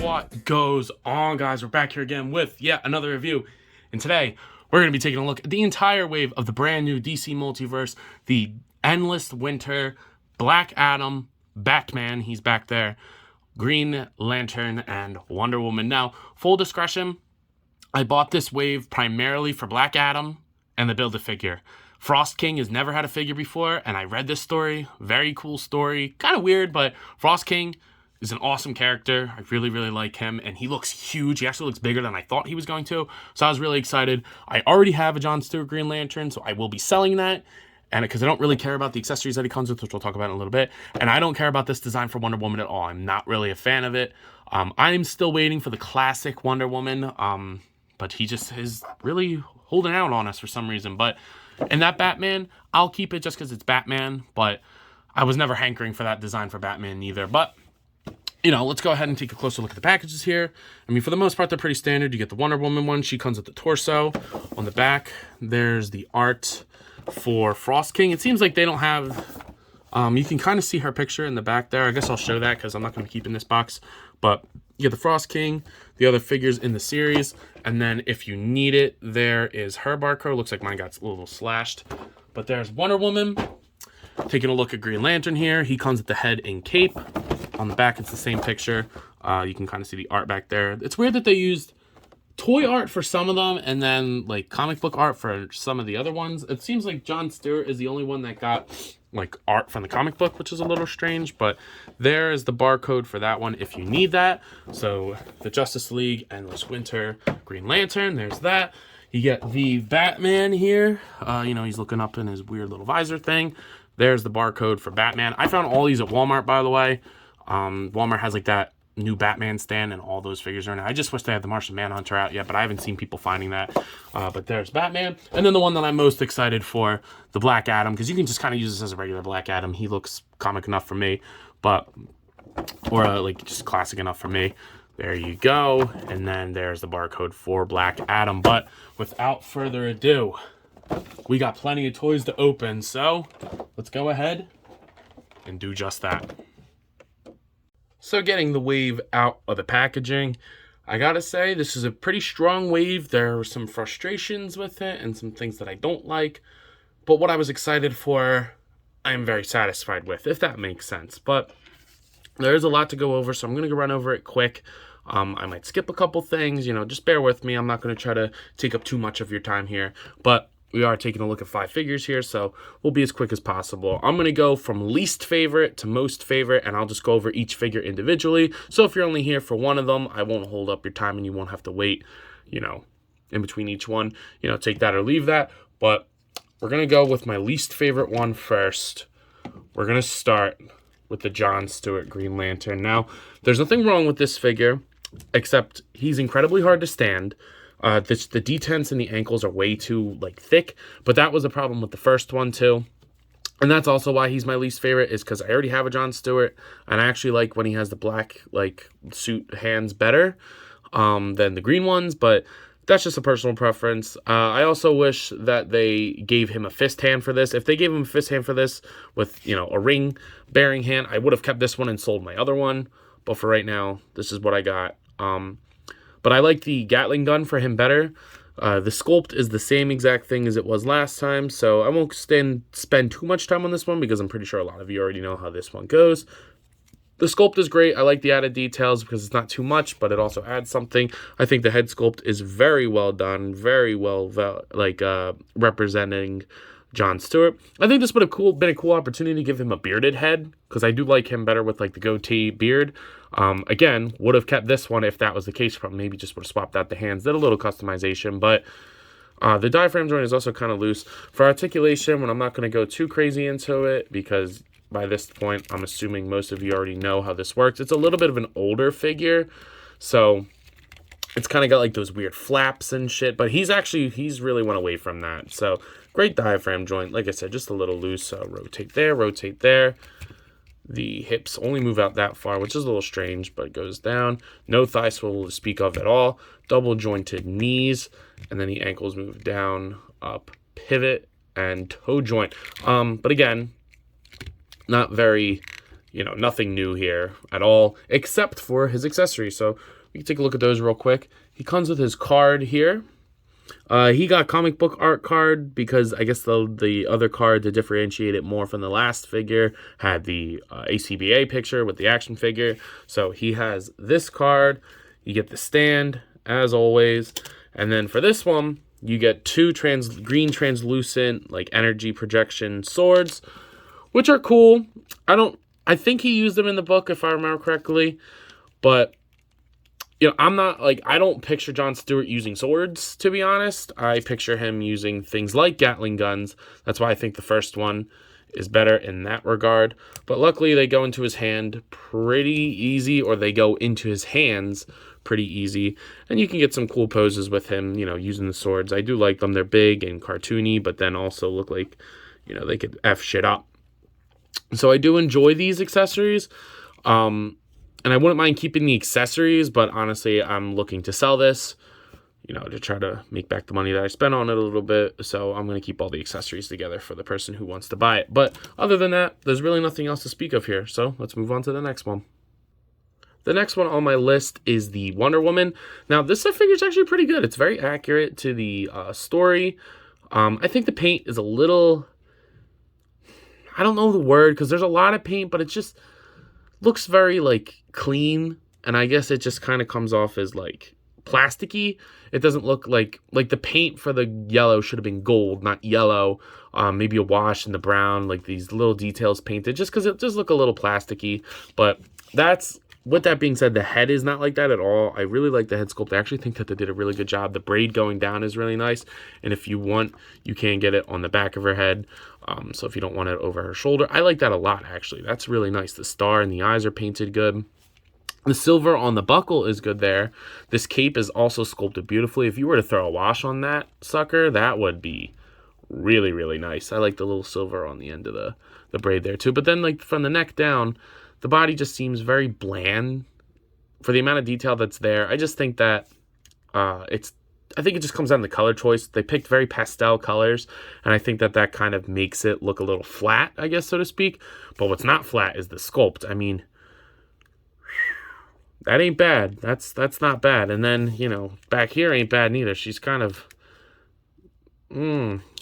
What goes on, guys? We're back here again with yet another review, and today we're going to be taking a look at the entire wave of the brand new DC Multiverse, the Endless Winter, Black Adam, Batman, he's back there, Green Lantern, and Wonder Woman. Now, full discretion, I bought this wave primarily for Black Adam and the Build-A-Figure. Frost King has never had a figure before, and I read this story. Very cool story. Kind of weird, but Frost King is an awesome character. I really, really like him, and he looks huge. He actually looks bigger than I thought he was going to, so I was really excited. I already have a John Stewart Green Lantern, so I will be selling that, and because I don't really care about the accessories that he comes with, which we'll talk about in a little bit, and I don't care about this design for Wonder Woman at all. I'm not really a fan of it. I'm still waiting for the classic Wonder Woman, but he just is really holding out on us for some reason. But in that Batman, I'll keep it just because it's Batman, but I was never hankering for that design for Batman either. But, you know, let's go ahead and take a closer look at the packages here. I mean, for the most part, they're pretty standard. You get the Wonder Woman one. She comes with the torso. On the back, there's the art for Frost King. It seems like they don't have... you can kind of see her picture in the back there. I guess I'll show that because I'm not going to keep in this box. But you get the Frost King, the other figures in the series, and then if you need it, there is her barcode. Looks like mine got a little slashed. But there's Wonder Woman. Taking a look at Green Lantern here. He comes with the head and cape. On the back, it's the same picture. You can kind of see the art back there. It's weird that they used toy art for some of them and then like comic book art for some of the other ones. It seems like John Stewart is the only one that got like art from the comic book, which is a little strange, but there is the barcode for that one if you need that. So the Justice League, Endless Winter, Green Lantern, there's that. You get the Batman here. You know, he's looking up in his weird little visor thing. There's the barcode for Batman. I found all these at Walmart, by the way. Walmart has like that new Batman stand and all those figures are in it. I just wish they had the Martian Manhunter out yet, but I haven't seen people finding that. But there's Batman. And then the one that I'm most excited for, the Black Adam, because you can just kind of use this as a regular Black Adam. He looks comic enough for me, but, or like just classic enough for me. There you go. And then there's the barcode for Black Adam. But without further ado, we got plenty of toys to open. So let's go ahead and do just that. So getting the wave out of the packaging, I gotta say, this is a pretty strong wave. There are some frustrations with it and some things that I don't like. But what I was excited for, I am very satisfied with, if that makes sense. But there is a lot to go over, so I'm going to run over it quick. I might skip a couple things, you know, just bear with me. I'm not going to try to take up too much of your time here. But we are taking a look at 5 figures here, so we'll be as quick as possible. I'm going to go from least favorite to most favorite, and I'll just go over each figure individually. So if you're only here for one of them, I won't hold up your time, and you won't have to wait, you know, in between each one. You know, take that or leave that. But we're going to go with my least favorite one first. We're going to start with the John Stewart Green Lantern. Now, there's nothing wrong with this figure, except he's incredibly hard to stand. The detents and the ankles are way too like thick, but that was a problem with the first one too. And that's also why he's my least favorite, is because I already have a John Stewart, and I actually like when he has the black like suit hands better than the green ones, but that's just a personal preference. I also wish that they gave him a fist hand for this. If they gave him a fist hand for this with, you know, a ring bearing hand, I would have kept this one and sold my other one. But for right now, this is what I got. But I like the Gatling gun for him better. The sculpt is the same exact thing as it was last time, so I won't spend too much time on this one because I'm pretty sure a lot of you already know how this one goes. The sculpt is great. I like the added details because it's not too much, but it also adds something. I think the head sculpt is very well done, very well representing John Stewart. I think this would have been a cool opportunity to give him a bearded head, because I do like him better with like the goatee beard. Again, would have kept this one if that was the case. Probably maybe just would have swapped out the hands, did a little customization, but the diaphragm joint is also kind of loose. For articulation, when I'm not going to go too crazy into it, because by this point, I'm assuming most of you already know how this works. It's a little bit of an older figure, so it's kind of got like those weird flaps and shit, but he's really went away from that. So great diaphragm joint. Like I said, just a little loose. So rotate there, rotate there. The hips only move out that far, which is a little strange, but it goes down. No thigh swivel to speak of at all. Double jointed knees, and then the ankles move down, up, pivot, and toe joint. But again, not very you know, nothing new here at all, except for his accessories. So we can take a look at those real quick. He comes with his card here. He got comic book art card because I guess the other card, to differentiate it more from the last figure, had the ACBA picture with the action figure. So he has this card. You get the stand, as always. And then for this one, you get two green translucent, like, energy projection swords, which are cool. I think he used them in the book, if I remember correctly. But, you know, I don't picture John Stewart using swords, to be honest. I picture him using things like Gatling guns. That's why I think the first one is better in that regard. But luckily, they go into his hand pretty easy, or they go into his hands pretty easy. And you can get some cool poses with him, you know, using the swords. I do like them. They're big and cartoony, but then also look like, you know, they could F shit up. So I do enjoy these accessories. And I wouldn't mind keeping the accessories, but honestly, I'm looking to sell this, you know, to try to make back the money that I spent on it a little bit. So I'm going to keep all the accessories together for the person who wants to buy it. But other than that, there's really nothing else to speak of here. So let's move on to the next one. The next one on my list is the Wonder Woman. Now, this figure is actually pretty good. It's very accurate to the story. I think the paint is a little, I don't know the word, because there's a lot of paint, but it just looks very, like, clean, and I guess it just kind of comes off as, like, plasticky. It doesn't look like the paint for the yellow should have been gold, not yellow. Maybe a wash in the brown, like these little details painted, just because it does look a little plasticky. But with that being said, the head is not like that at all. I really like the head sculpt. I actually think that they did a really good job. The braid going down is really nice, and if you want, you can get it on the back of her head. So if you don't want it over her shoulder, I like that a lot, actually. That's really nice. The star and the eyes are painted good. The silver on the buckle is good there. This cape is also sculpted beautifully. If you were to throw a wash on that sucker, that would be really, really nice. I like the little silver on the end of the braid there too. But then, like, from the neck down, the body just seems very bland for the amount of detail that's there. I just think that I think it just comes down to the color choice. They picked very pastel colors, and I think that kind of makes it look a little flat, I guess, so to speak. But what's not flat is the sculpt. I mean, that ain't bad. That's not bad. And then, you know, back here ain't bad neither. She's kind of,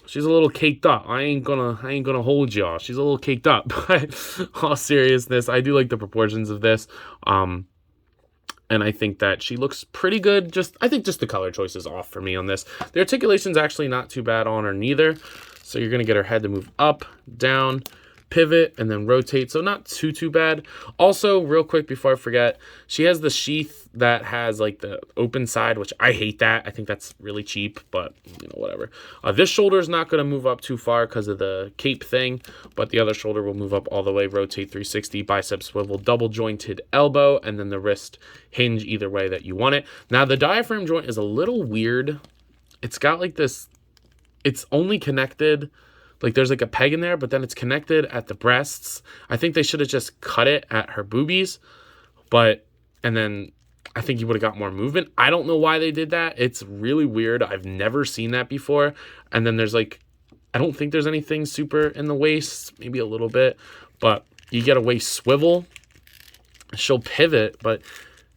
she's a little caked up. I ain't gonna hold y'all. She's a little caked up. But all seriousness, I do like the proportions of this. And I think that she looks pretty good. I think just the color choice is off for me on this. The articulation's actually not too bad on her neither. So you're going to get her head to move up, down, pivot, and then rotate. So not too bad. Also, real quick before I forget, she has the sheath that has, like, the open side, which I hate that. I think that's really cheap, but, you know, whatever. This shoulder is not going to move up too far because of the cape thing, but the other shoulder will move up all the way, rotate 360, bicep swivel, double jointed elbow, and then the wrist hinge either way that you want it. Now, the diaphragm joint is a little weird. It's got, like, this, it's only connected, like, there's, like, a peg in there, but then it's connected at the breasts. I think they should have just cut it at her boobies, and then I think you would have got more movement. I don't know why they did that. It's really weird. I've never seen that before. And then there's, like, I don't think there's anything super in the waist, maybe a little bit, but you get a waist swivel. She'll pivot, but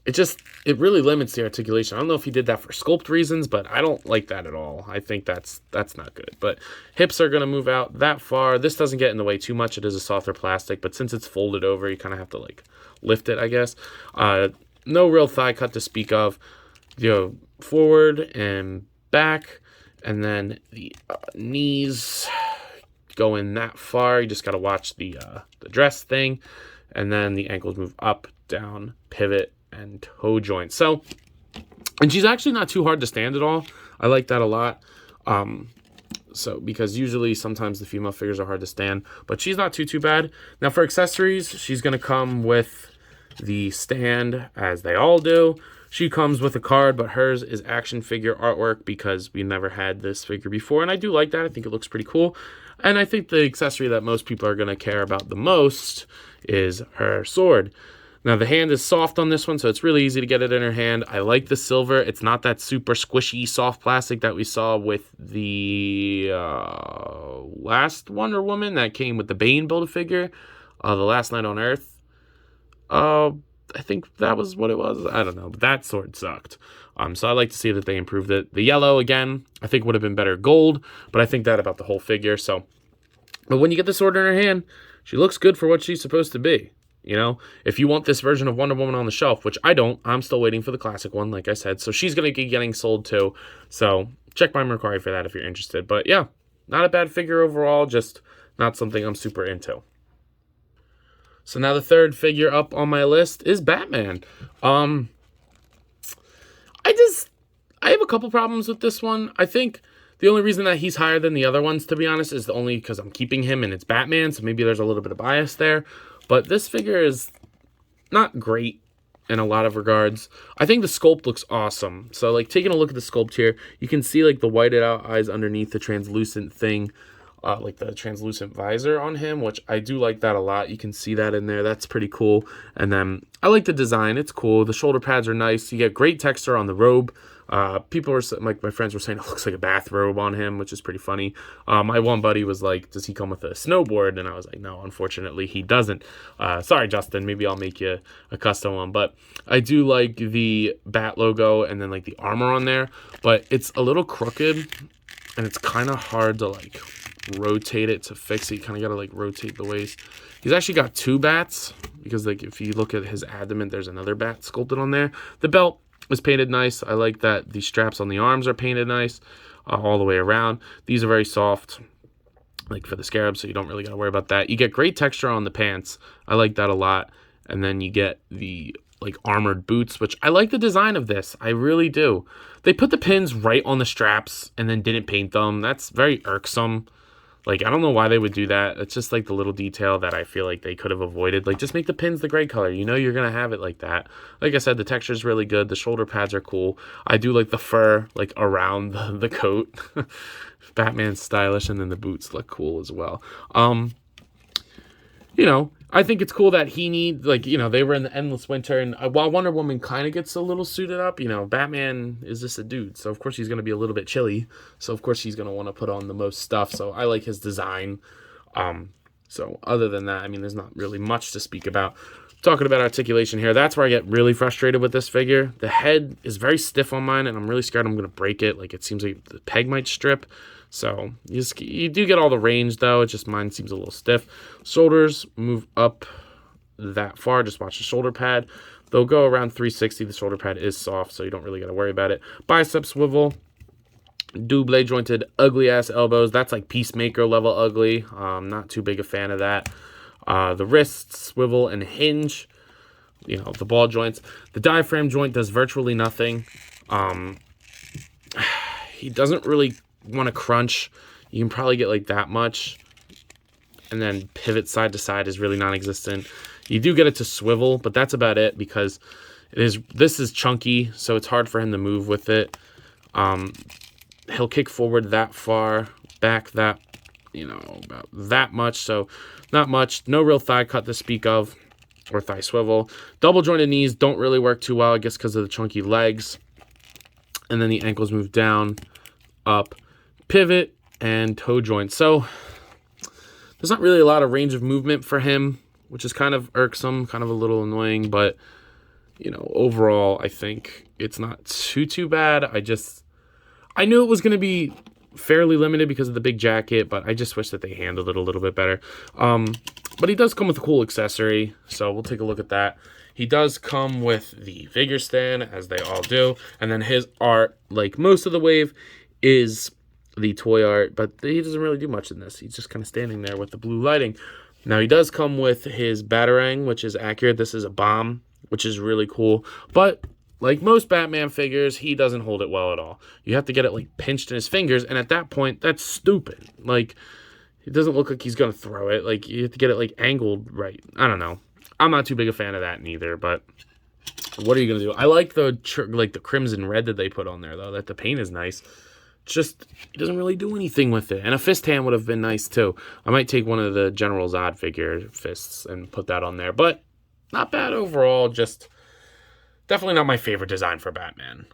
it really limits the articulation. I don't know if he did that for sculpt reasons, but I don't like that at all. I think that's not good. But hips are going to move out that far. This doesn't get in the way too much. It is a softer plastic, but since it's folded over, you kind of have to, like, lift it, I guess. No real thigh cut to speak of. You know, forward and back, and then the knees go in that far. You just got to watch the dress thing, and then the ankles move up, down, pivot, and toe joint. So, and she's actually not too hard to stand at all. I like that a lot. So, because usually sometimes the female figures are hard to stand, but she's not too bad. Now for accessories, she's going to come with the stand, as they all do. She comes with a card, but hers is action figure artwork because we never had this figure before, and I do like that. I think it looks pretty cool. And I think the accessory that most people are going to care about the most is her sword. Now, the hand is soft on this one, so it's really easy to get it in her hand. I like the silver. It's not that super squishy, soft plastic that we saw with the last Wonder Woman that came with the Bane Build-A-Figure, The Last Night on Earth. I think that was what it was. I don't know, but that sword sucked. So I like to see that they improved it. The yellow, again, I think would have been better gold, but I think that about the whole figure. So, but when you get the sword in her hand, she looks good for what she's supposed to be. You know, if you want this version of Wonder Woman on the shelf, which I don't, I'm still waiting for the classic one, like I said. So she's going to be getting sold too. So check my Mercari for that if you're interested. But yeah, not a bad figure overall, just not something I'm super into. So now the third figure up on my list is Batman. I have a couple problems with this one. I think the only reason that he's higher than the other ones, to be honest, is only because I'm keeping him and it's Batman, so maybe there's a little bit of bias there. But this figure is not great in a lot of regards. I think the sculpt looks awesome. So, like, taking a look at the sculpt here, you can see, like, the whited out eyes underneath the translucent thing, like the translucent visor on him, which I do like that a lot. You can see that in there. That's pretty cool. And then I like the design. It's cool. The shoulder pads are nice. You get great texture on the robe. People were like, my friends were saying it looks like a bathrobe on him, which is pretty funny. My one buddy was like, does he come with a snowboard? And I was like, no, unfortunately he doesn't. Sorry, Justin, maybe I'll make you a custom one. But I do like the bat logo and then like the armor on there, but it's a little crooked and it's kind of hard to like rotate it to fix it. You kind of got to like rotate the waist. He's actually got two bats because like if you look at his abdomen, there's another bat sculpted on there. The belt is painted nice. I like that the straps on the arms are painted nice all the way around. These are very soft, like for the scarab, so you don't really got to worry about that. You get great texture on the pants. I like that a lot. And then you get the like armored boots, which I like the design of this. I really do. They put the pins right on the straps and then didn't paint them. That's very irksome. Like, I don't know why they would do that. It's just, like, the little detail that I feel like they could have avoided. Like, just make the pins the gray color. You know you're going to have it like that. Like I said, the texture is really good. The shoulder pads are cool. I do like the fur, like, around the coat. Batman's stylish, and then the boots look cool as well. You know, I think it's cool that he needs, like, you know, they were in the endless winter, and while Wonder Woman kind of gets a little suited up, you know, Batman is just a dude, so of course he's going to be a little bit chilly, so of course he's going to want to put on the most stuff, so I like his design. So other than that, I mean, there's not really much to speak about. Talking about articulation here, that's where I get really frustrated with this figure. The head is very stiff on mine, and I'm really scared I'm going to break it. Like, it seems like the peg might strip. So you do get all the range, though. It's just mine seems a little stiff. Shoulders move up that far. Just watch the shoulder pad. They'll go around 360. The shoulder pad is soft, so you don't really got to worry about it. Bicep swivel. Double jointed, ugly-ass elbows. That's like Peacemaker level ugly. Not too big a fan of that. The wrists swivel and hinge. You know, the ball joints. The diaphragm joint does virtually nothing. He doesn't really want to crunch. You can probably get like that much. And then pivot side to side is really non-existent. You do get it to swivel, but that's about it because this is chunky, so it's hard for him to move with it. He'll kick forward that far, back that, you know, about that much. So not much. No real thigh cut to speak of, or thigh swivel. Double jointed knees don't really work too well, I guess, because of the chunky legs. And then the ankles move down, up, pivot, and toe joint. So there's not really a lot of range of movement for him, which is kind of irksome, kind of a little annoying. But, you know, overall, I think it's not too bad. I knew it was going to be fairly limited because of the big jacket, but I just wish that they handled it a little bit better. But he does come with a cool accessory, so we'll take a look at that. He does come with the figure stand, as they all do, and then his art, like most of the wave, is the toy art, but he doesn't really do much in this. He's just kind of standing there with the blue lighting. Now, he does come with his Batarang, which is accurate. This is a bomb, which is really cool, but like most Batman figures, he doesn't hold it well at all. You have to get it, like, pinched in his fingers, and at that point, that's stupid. Like, it doesn't look like he's going to throw it. Like, you have to get it, like, angled right. I don't know. I'm not too big a fan of that neither, but what are you going to do? I like the crimson red that they put on there, though, that the paint is nice. Just, he doesn't really do anything with it. And a fist hand would have been nice, too. I might take one of the General Zod figure fists and put that on there, but not bad overall, just definitely not my favorite design for Batman.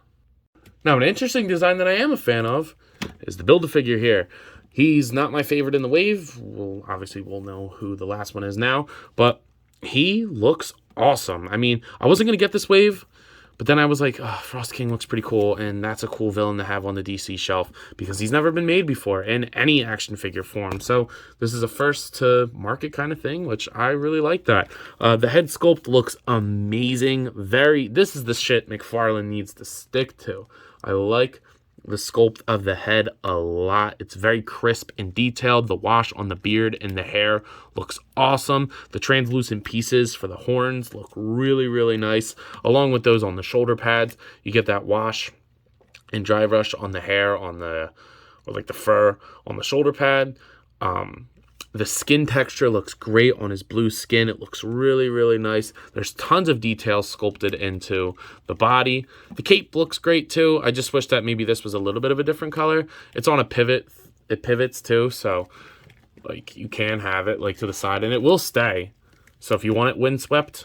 Now, an interesting design that I am a fan of is the Build-A-Figure here. He's not my favorite in the wave. Obviously, we'll know who the last one is now, but he looks awesome. I mean, I wasn't going to get this wave, but then I was like, oh, Frost King looks pretty cool, and that's a cool villain to have on the DC shelf because he's never been made before in any action figure form. So this is a first to market kind of thing, which I really like that. The head sculpt looks amazing. This is the shit McFarlane needs to stick to. I like the sculpt of the head a lot. It's very crisp and detailed. The wash on the beard and the hair looks awesome. The translucent pieces for the horns look really, really nice. Along with those on the shoulder pads, you get that wash and dry brush on the hair, or like the fur on the shoulder pad. The skin texture looks great on his blue skin. It looks really, really nice. There's tons of details sculpted into the body. The cape looks great too. I just wish that maybe this was a little bit of a different color. It's on a pivot. It pivots too, so like you can have it like to the side and it will stay. So if you want it windswept,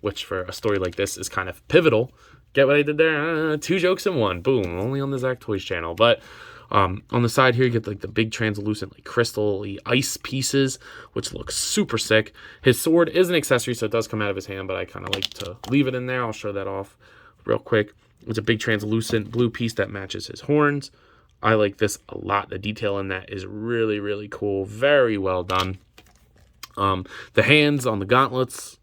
which for a story like this is kind of pivotal, get what I did there? 2 jokes in 1. Boom. Only on the Zach Toys channel. But on the side here, you get like the big translucent, like crystal-y ice pieces, which looks super sick. His sword is an accessory, so it does come out of his hand, but I kind of like to leave it in there. I'll show that off real quick. It's a big translucent blue piece that matches his horns. I like this a lot. The detail in that is really, really cool. Very well done. The hands on the gauntlets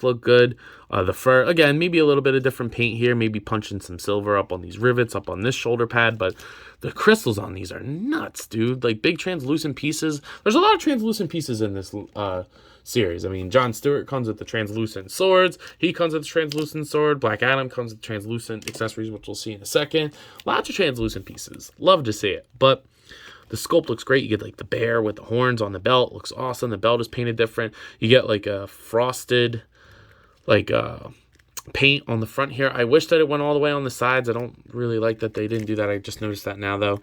look good. The fur, again, maybe a little bit of different paint here, maybe punching some silver up on these rivets, up on this shoulder pad, but the crystals on these are nuts, dude. Like big translucent pieces. There's a lot of translucent pieces in this series. I mean, John Stewart comes with the translucent swords. He comes with the translucent sword. Black Adam comes with translucent accessories, which we'll see in a second. Lots of translucent pieces. Love to see it. But the sculpt looks great. You get like the bear with the horns on the belt. Looks awesome. The belt is painted different. You get like a frosted paint on the front here. I wish that it went all the way on the sides. I don't really like that they didn't do that. I just noticed that now though.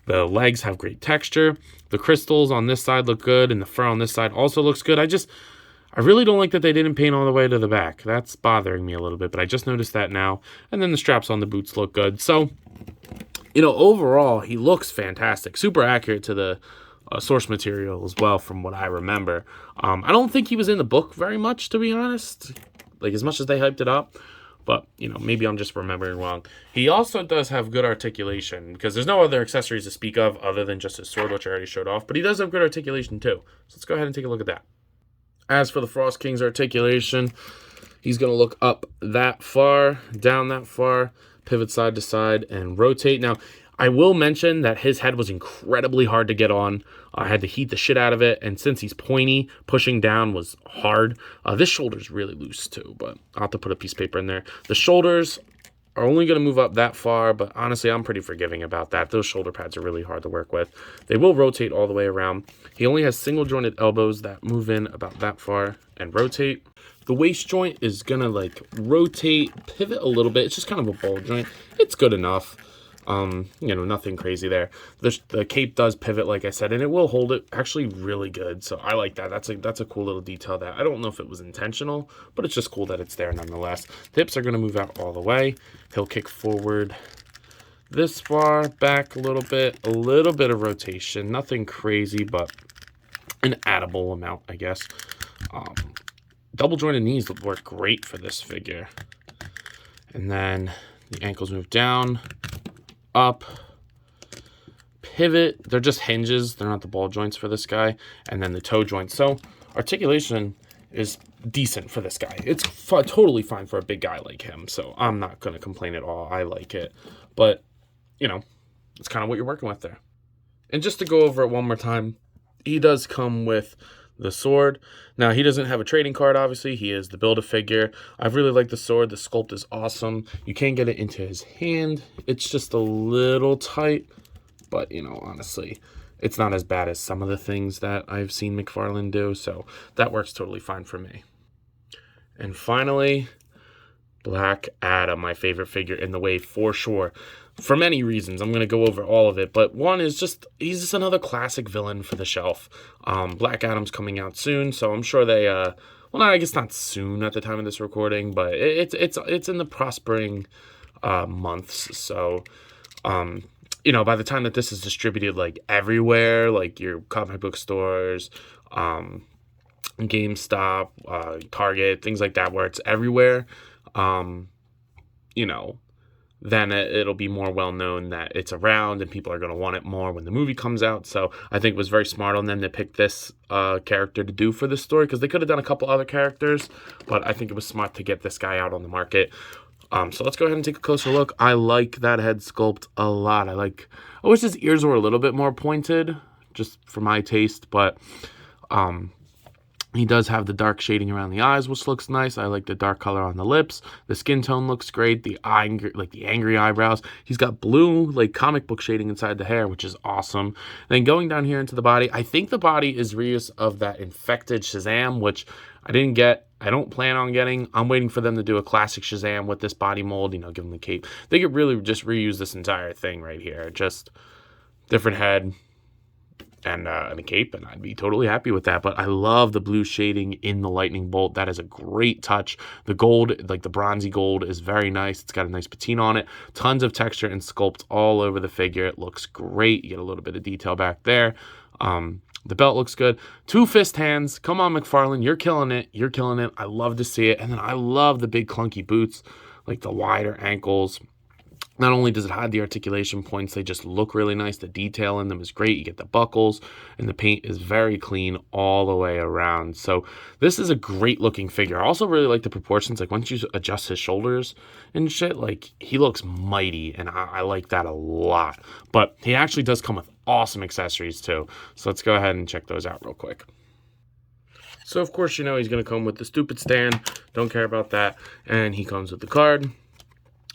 The legs have great texture. The crystals on this side look good, and the fur on this side also looks good. I really don't like that they didn't paint all the way to the back. That's bothering me a little bit, but I just noticed that now. And then the straps on the boots look good. So, you know, overall, he looks fantastic. Super accurate to the source material as well, from what I remember. I don't think he was in the book very much, to be honest. Like, as much as they hyped it up. But, you know, maybe I'm just remembering wrong. He also does have good articulation, because there's no other accessories to speak of other than just his sword, which I already showed off. But he does have good articulation, too. So let's go ahead and take a look at that. As for the Frost King's articulation, he's going to look up that far, down that far, pivot side to side, and rotate. Now, I will mention that his head was incredibly hard to get on. I had to heat the shit out of it, and since he's pointy, pushing down was hard. This shoulder's really loose too, but I'll have to put a piece of paper in there. The shoulders are only going to move up that far, but honestly, I'm pretty forgiving about that. Those shoulder pads are really hard to work with. They will rotate all the way around. He only has single jointed elbows that move in about that far and rotate. The waist joint is going to like rotate, pivot a little bit. It's just kind of a ball joint. It's good enough. You know, nothing crazy there. The cape does pivot, like I said, and it will hold it actually really good. So I like that. That's a cool little detail that I don't know if it was intentional, but it's just cool that it's there nonetheless. The hips are going to move out all the way. He'll kick forward this far, back a little bit of rotation. Nothing crazy, but an addable amount, I guess. Double jointed knees would work great for this figure. And then the ankles move down, up, pivot. They're just hinges. They're not the ball joints for this guy. And then the toe joints. So articulation is decent for this guy. It's totally fine for a big guy like him. So I'm not going to complain at all. I like it. But, you know, it's kind of what you're working with there. And just to go over it one more time, he does come with the sword. Now, he doesn't have a trading card, obviously. He is the Build-A-Figure. I really like the sword. The sculpt is awesome. You can get it into his hand. It's just a little tight, but, you know, honestly, it's not as bad as some of the things that I've seen McFarlane do, so that works totally fine for me. And finally, Black Adam, my favorite figure in the wave for sure. For many reasons, I'm going to go over all of it, but one is just, he's just another classic villain for the shelf. Black Adam's coming out soon, so I'm sure they, well, no, I guess not soon at the time of this recording, but it's in the prospering months, so, you know, by the time that this is distributed, like, everywhere, like your comic book stores, GameStop, Target, things like that, where it's everywhere, you know, then it'll be more well known that it's around and people are going to want it more when the movie comes out. So I think it was very smart on them to pick this character to do for this story, because they could have done a couple other characters, but I think it was smart to get this guy out on the market. So let's go ahead and take a closer look. I like that head sculpt a lot. I wish his ears were a little bit more pointed, just for my taste, but he does have the dark shading around the eyes, which looks nice. I like the dark color on the lips. The skin tone looks great. The angry eyebrows. He's got blue, like comic book shading inside the hair, which is awesome. Then going down here into the body, I think the body is reuse of that infected Shazam, which I didn't get. I don't plan on getting. I'm waiting for them to do a classic Shazam with this body mold, give him the cape. They could really just reuse this entire thing right here. Just different head and a cape, and I'd be totally happy with that. But I love the blue shading in the lightning bolt. That is a great touch. The gold, like the bronzy gold, is very nice. It's got a nice patina on it. Tons of texture and sculpt all over the figure. It looks great. You get a little bit of detail back there. The belt looks good. 2 fist hands. Come on, McFarlane. You're killing it. You're killing it. I love to see it. And then I love the big clunky boots, like the wider ankles. Not only does it hide the articulation points, they just look really nice. The detail in them is great. You get the buckles, and the paint is very clean all the way around. So this is a great looking figure. I also really like the proportions. Like once you adjust his shoulders and shit, like he looks mighty, and I like that a lot. But he actually does come with awesome accessories too. So let's go ahead and check those out real quick. So of course, he's going to come with the stupid stand. Don't care about that. And he comes with the card,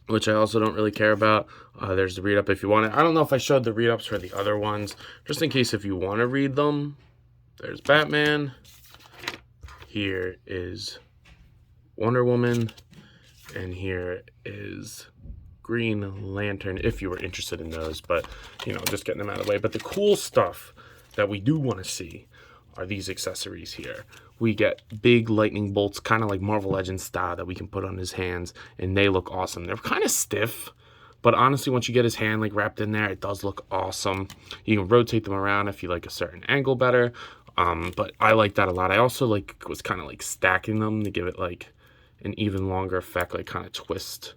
which I also don't really care about. There's the read-up if you want it. I don't know if I showed the read-ups for the other ones, just in case if you want to read them. There's Batman. Here is Wonder Woman. And here is Green Lantern, if you were interested in those. But, just getting them out of the way. But the cool stuff that we do want to see are these accessories here. We get big lightning bolts, kind of like Marvel Legends style, that we can put on his hands, and they look awesome. They're kind of stiff, but honestly, once you get his hand wrapped in there, it does look awesome. You can rotate them around if you like a certain angle better, but I like that a lot. I also was kind of stacking them to give it an even longer effect, kind of twist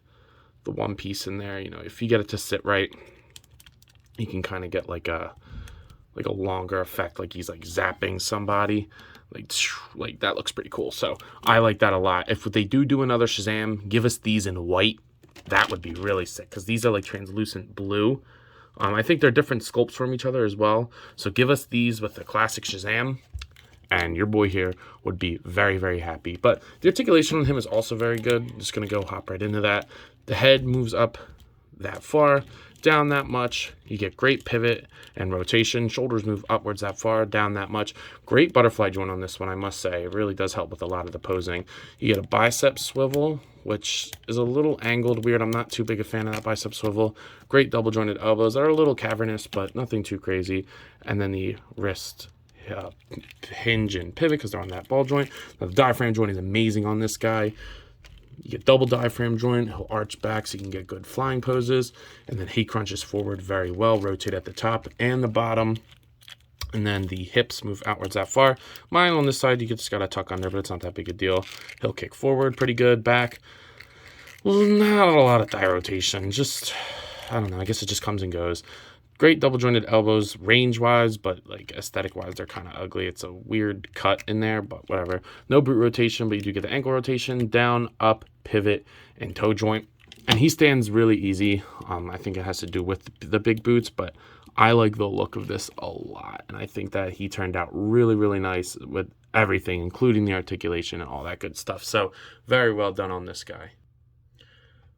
the one piece in there. If you get it to sit right, you can kind of get like a longer effect, like he's zapping somebody. Like that looks pretty cool. So I like that a lot. If they do another Shazam, give us these in white. That would be really sick, because these are translucent blue. I think they're different sculpts from each other as well. So give us these with the classic Shazam, and your boy here would be very, very happy. But the articulation on him is also very good. I'm just going to go hop right into that. The head moves up that far, down that much. You get great pivot and rotation. Shoulders move upwards that far, down that much. Great butterfly joint on this one, I must say. It really does help with a lot of the posing. You get a bicep swivel, which is a little angled weird. I'm not too big a fan of that bicep swivel. Great double jointed elbows that are a little cavernous, but nothing too crazy. And then the wrist hinge and pivot, because they're on that ball joint. Now, the diaphragm joint is amazing on this guy. You get double diaphragm joint. He'll arch back so you can get good flying poses. And then he crunches forward very well. Rotate at the top and the bottom. And then the hips move outwards that far. Mine on this side, you just got to tuck under, but it's not that big a deal. He'll kick forward pretty good. Back, well, not a lot of thigh rotation. Just, I don't know. I guess it just comes and goes. Great double jointed elbows range-wise, but aesthetic-wise, they're kind of ugly. It's a weird cut in there, but whatever. No boot rotation, but you do get the ankle rotation, down, up, pivot, and toe joint. And he stands really easy. I think it has to do with the big boots, but I like the look of this a lot. And I think that he turned out really, really nice with everything, including the articulation and all that good stuff. So very well done on this guy.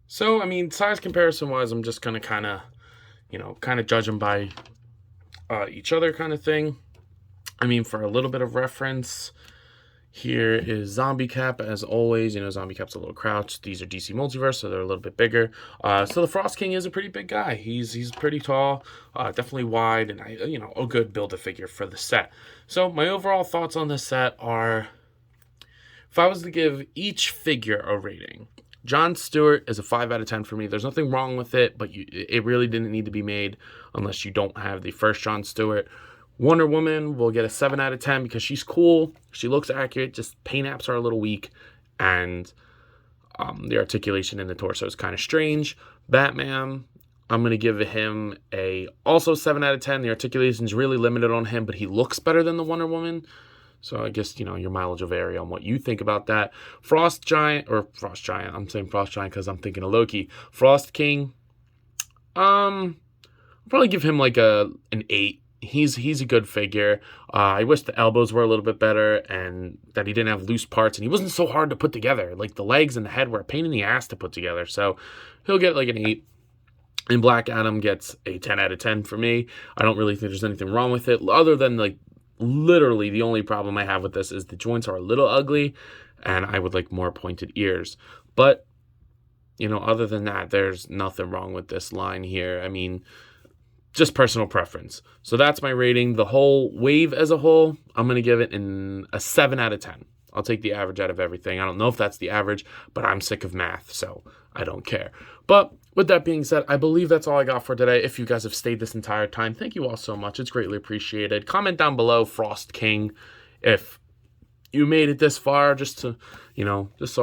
So, size comparison-wise, I'm just going to kind of judge them by each other kind of thing. For a little bit of reference, here is Zombie Cap, as always. Zombie Cap's a little crouched. These are DC Multiverse, so they're a little bit bigger. So the Frost King is a pretty big guy. He's pretty tall, definitely wide, and a good Build-A-Figure for the set. So my overall thoughts on this set are, if I was to give each figure a rating, John Stewart is a 5 out of 10 for me. There's nothing wrong with it, but it really didn't need to be made unless you don't have the first John Stewart. Wonder Woman will get a 7 out of 10 because she's cool. She looks accurate. Just paint apps are a little weak. And the articulation in the torso is kind of strange. Batman, I'm going to give him a also 7 out of 10. The articulation is really limited on him, but he looks better than the Wonder Woman. So I guess, your mileage will vary on what you think about that. Frost Giant, I'm saying Frost Giant because I'm thinking of Loki. Frost King, I'll probably give him like an 8. He's a good figure. I wish the elbows were a little bit better and that he didn't have loose parts and he wasn't so hard to put together. Like the legs and the head were a pain in the ass to put together. So he'll get like an 8. And Black Adam gets a 10 out of 10 for me. I don't really think there's anything wrong with it other than like literally the only problem I have with this is the joints are a little ugly and I would like more pointed ears. But, other than that, there's nothing wrong with this line here. I mean, just personal preference. So that's my rating. The whole wave as a whole, I'm going to give it a 7 out of 10. I'll take the average out of everything. I don't know if that's the average, but I'm sick of math, so I don't care. But with that being said, I believe that's all I got for today. If you guys have stayed this entire time, thank you all so much. It's greatly appreciated. Comment down below, Frost King, if you made it this far, just so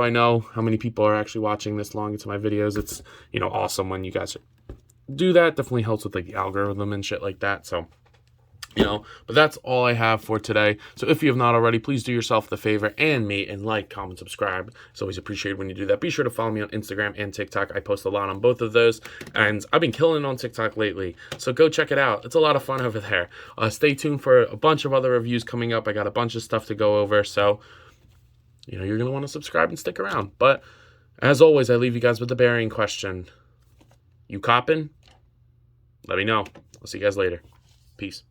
I know how many people are actually watching this long into my videos. It's, awesome when you guys do that. Definitely helps with like the algorithm and shit like that. So, but that's all I have for today. So if you have not already, please do yourself the favor and me and like, comment, subscribe. It's always appreciated when you do that. Be sure to follow me on Instagram and TikTok. I post a lot on both of those and I've been killing it on TikTok lately. So go check it out. It's a lot of fun over there. Stay tuned for a bunch of other reviews coming up. I got a bunch of stuff to go over. So, you're going to want to subscribe and stick around. But as always, I leave you guys with the bearing question. You coppin'? Let me know. I'll see you guys later. Peace.